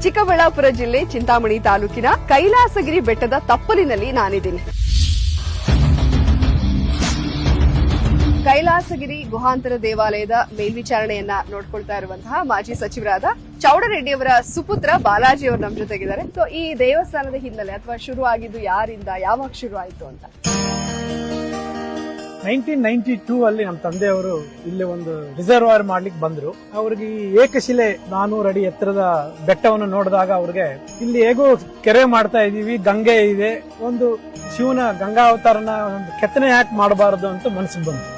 ಚಿಕ್ಕಬಳ್ಳಾಪುರ ಜಿಲ್ಲೆ ಚಿಂತಾಮಣಿ ತಾಲೂಕಿನ ಕೈಲಾಸಗಿರಿ ಬೆಟ್ಟದ ತಪ್ಪಲಿನಲ್ಲಿ ನಾನಿದ್ದೀನಿ. ಕೈಲಾಸಗಿರಿ ಗುಹಾಂತರ ದೇವಾಲಯದ ಮೇಲ್ವಿಚಾರಣೆಯನ್ನ ನೋಡ್ಕೊಳ್ತಾ ಇರುವಂತಹ ಮಾಜಿ ಸಚಿವರಾದ ಚೌಡರೆಡ್ಡಿ ಅವರ ಸುಪುತ್ರ ಬಾಲಾಜಿ ಅವರು ನಮ್ಮ ಜೊತೆಗಿದ್ದಾರೆ. ಸೊ ಈ ದೇವಸ್ಥಾನದ ಹಿನ್ನೆಲೆ ಅಥವಾ ಶುರು ಆಗಿದ್ದು ಯಾರಿಂದ, ಯಾವಾಗ ಶುರು ಆಯಿತು ಅಂತ? 1992 ಅಲ್ಲಿ ನಮ್ಮ ತಂದೆಯವರು ಇಲ್ಲಿ ಒಂದು ರಿಸರ್ವಾಯರ್ ಮಾಡ್ಲಿಕ್ಕೆ ಬಂದ್ರು. ಅವ್ರಿಗೆ ಈ ಏಕಶಿಲೆ 400 ಅಡಿ ಎತ್ತರದ ಬೆಟ್ಟವನ್ನು ನೋಡಿದಾಗ ಅವ್ರಿಗೆ ಇಲ್ಲಿ ಹೇಗೋ ಕೆರೆ ಮಾಡ್ತಾ ಇದೀವಿ, ಗಂಗೆ ಇದೆ, ಒಂದು ಶಿವನ ಗಂಗಾವತಾರನ ಒಂದು ಕೆತ್ತನೆ ಯಾಕೆ ಮಾಡಬಾರದು ಅಂತ ಮನಸ್ಸಿಗೆ ಬಂತು.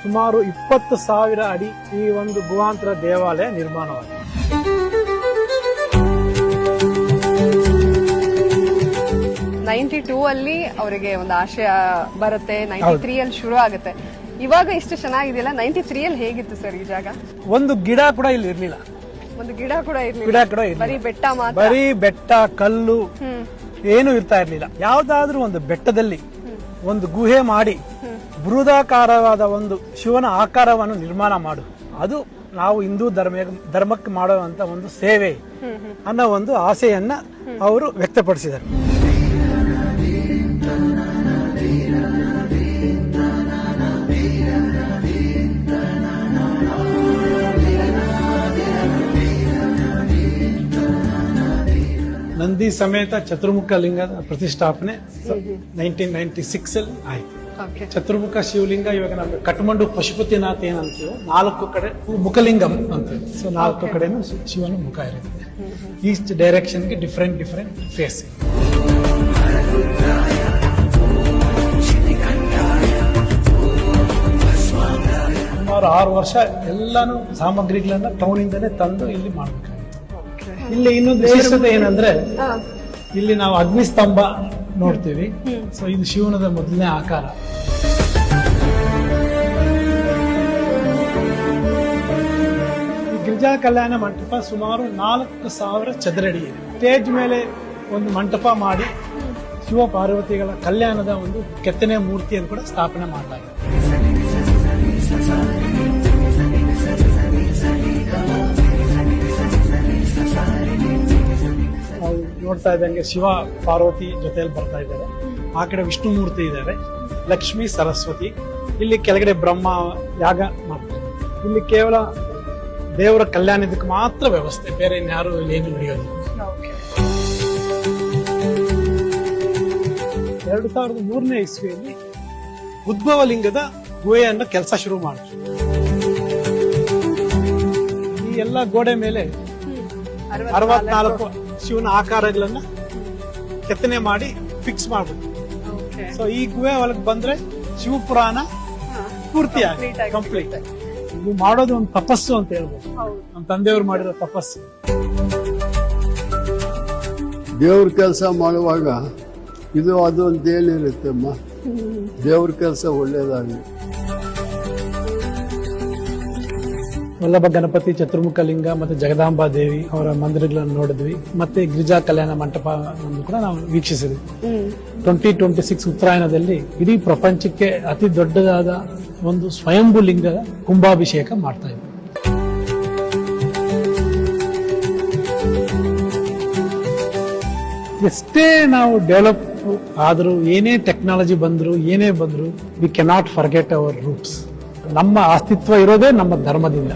ಸುಮಾರು 20,000 ಅಡಿ ಈ ಒಂದು ಗುಹಾಂತರ ದೇವಾಲಯ ನಿರ್ಮಾಣವಾಗಿದೆ. ಅಲ್ಲಿ ಅವರಿಗೆ ಒಂದು ಆಶಯ ಬರುತ್ತೆ, 93 ಅಲ್ಲಿ ಶುರು ಆಗುತ್ತೆ. ಇವಾಗ ಇಷ್ಟು ಚೆನ್ನಾಗಿದೆಯಲ್ಲ, 93 ಅಲ್ಲಿ ಹೇಗಿತ್ತು ಸರ್ ಈ ಜಾಗ? ಒಂದು ಗಿಡ ಕೂಡ ಇಲ್ಲಿ ಇರ್ಲಿಲ್ಲ, ಒಂದು ಗಿಡ ಕೂಡ ಇರ್ಲಿಲ್ಲ, ಬರೀ ಬೆಟ್ಟ ಮಾತ್ರ, ಬರೀ ಬೆಟ್ಟ, ಕಲ್ಲು, ಏನು ಇರ್ತಾ ಇರ್ಲಿಲ್ಲ. ಯಾವ್ದಾದ್ರೂ ಒಂದು ಬೆಟ್ಟದಲ್ಲಿ ಒಂದು ಗುಹೆ ಮಾಡಿ ಬೃಹದಾಕಾರವಾದ ಒಂದು ಶಿವನ ಆಕಾರವನ್ನು ನಿರ್ಮಾಣ ಮಾಡು, ಅದು ನಾವು ಹಿಂದೂ ಧರ್ಮಕ್ಕೆ ಮಾಡುವಂತ ಒಂದು ಸೇವೆ ಅನ್ನೋ ಒಂದು ಆಸೆಯನ್ನ ಅವರು ವ್ಯಕ್ತಪಡಿಸಿದರು. ನಂದಿ ಸಮೇತ ಚತುರ್ಮುಖ ಲಿಂಗದ ಪ್ರತಿಷ್ಠಾಪನೆ 1996 ಅಲ್ಲಿ ಆಯ್ತು. ಚತುರ್ಮುಖ ಶಿವಲಿಂಗ ಇವಾಗ ನಮ್ಗೆ ಕಠ್ಮಂಡು ಪಶುಪತಿನಾಥ ಏನಂತೀವೋ 4 ಕಡೆ ಮುಖಲಿಂಗಂ ಅಂತ, ಸೊ 4 ಕಡೆನೂ ಶಿವನ ಮುಖ ಇರುತ್ತೆ. ಈಸ್ಟ್ ಡೈರೆಕ್ಷನ್ಗೆ ಡಿಫರೆಂಟ್ ಫೇಸ್. ಸುಮಾರು 6 ವರ್ಷ ಎಲ್ಲಾನು ಸಾಮಗ್ರಿಗಳನ್ನ ಟೌನ್ ಇಂದನೇ ತಂದು ಇಲ್ಲಿ ಮಾಡಬೇಕಾಗಿತ್ತು. ಇಲ್ಲಿ ಇನ್ನೊಂದು ವಿಶೇಷತೆ ಏನಂದ್ರೆ, ಇಲ್ಲಿ ನಾವು ಅಗ್ನಿಸ್ತಂಭ ನೋಡ್ತೀವಿ. ಸೊ ಇದು ಶಿವನದ ಮೊದಲನೇ ಆಕಾರ. ಈ ಗಿರಿಜಾ ಕಲ್ಯಾಣ ಮಂಟಪ ಸುಮಾರು 4,000 ಚದರಡಿ ಇದೆ. ಸ್ಟೇಜ್ ಮೇಲೆ ಒಂದು ಮಂಟಪ ಮಾಡಿ ಶಿವ ಪಾರ್ವತಿಗಳ ಕಲ್ಯಾಣದ ಒಂದು ಕೆತ್ತನೆ ಮೂರ್ತಿಯನ್ನು ಕೂಡ ಸ್ಥಾಪನೆ ಮಾಡಲಾಗಿದೆ. ನಾವು ನೋಡ್ತಾ ಇದ್ದಂಗೆ ಶಿವ ಪಾರ್ವತಿ ಜೊತೆಯಲ್ಲಿ ಬರ್ತಾ ಇದ್ದಾರೆ. ಆ ಕಡೆ ವಿಷ್ಣು ಮೂರ್ತಿ ಇದ್ದಾರೆ, ಲಕ್ಷ್ಮೀ ಸರಸ್ವತಿ. ಇಲ್ಲಿ ಕೆಳಗಡೆ ಬ್ರಹ್ಮ ಯಾಗ ಮಾಡ್ತಾರೆ. ಇಲ್ಲಿ ಕೇವಲ ದೇವರ ಕಲ್ಯಾಣದಕ್ಕೆ ಮಾತ್ರ ವ್ಯವಸ್ಥೆ, ಬೇರೆ ಇನ್ಯಾರು ಏನು ನಡೆಯೋದಿಲ್ಲ. 2003ನೇ ಇಸ್ವಿಯಲ್ಲಿ ಉದ್ಭವ ಲಿಂಗದ ಗುಹೆಯನ್ನ ಕೆಲಸ ಶುರು ಮಾಡಿದ್ರು. ಈ ಎಲ್ಲ ಗೋಡೆ ಮೇಲೆ 64 ಶಿವನ ಆಕಾರಗಳನ್ನ ಕೆತ್ತನೆ ಮಾಡಿ ಫಿಕ್ಸ್ ಮಾಡ್ಬಿಟ್ಟು, ಸೊ ಈ ಗುಹೆ ಒಳಗೆ ಬಂದ್ರೆ ಶಿವಪುರಾಣ ಪೂರ್ತಿ ಕಂಪ್ಲೀಟ್. ಇದು ಮಾಡೋದು ಒಂದು ತಪಸ್ಸು ಅಂತ ಹೇಳ್ಬೋದು. ನಮ್ಮ ತಂದೆಯವರು ಮಾಡಿರೋ ತಪಸ್ಸು. ದೇವ್ರ ಕೆಲಸ ಮಾಡುವಾಗ ಇದು ಅದು ಅಂತ ಏನಿರುತ್ತೆ ಅಮ್ಮ, ದೇವ್ರ ಕೆಲಸ ಒಳ್ಳೇದಾಗಲಿ. ವಲ್ಲಭ ಗಣಪತಿ, ಚತುರ್ಮುಖ ಲಿಂಗ ಮತ್ತೆ ಜಗದಾಂಬಾ ದೇವಿ ಅವರ ಮಂದಿರಗಳನ್ನು ನೋಡಿದ್ವಿ. ಮತ್ತೆ ಗಿರಿಜಾ ಕಲ್ಯಾಣ ಮಂಟಪ ಕೂಡ ನಾವು ವೀಕ್ಷಿಸಿದ್ವಿ. 2026 ಉತ್ತರಾಯಣದಲ್ಲಿ ಇಡೀ ಪ್ರಪಂಚಕ್ಕೆ ಅತಿ ದೊಡ್ಡದಾದ ಒಂದು ಸ್ವಯಂಭೂ ಲಿಂಗ ಕುಂಭಾಭಿಷೇಕ ಮಾಡ್ತಾ ಇದ್ವಿ. ಎಷ್ಟೇ ನಾವು ಡೆವಲಪ್ ಆದರೂ, ಏನೇ ಟೆಕ್ನಾಲಜಿ ಬಂದ್ರು, ಏನೇ ಬಂದ್ರು, we cannot forget hour roots. ನಮ್ಮ ಅಸ್ತಿತ್ವ ಇರೋದೇ ನಮ್ಮ ಧರ್ಮದಿಂದ.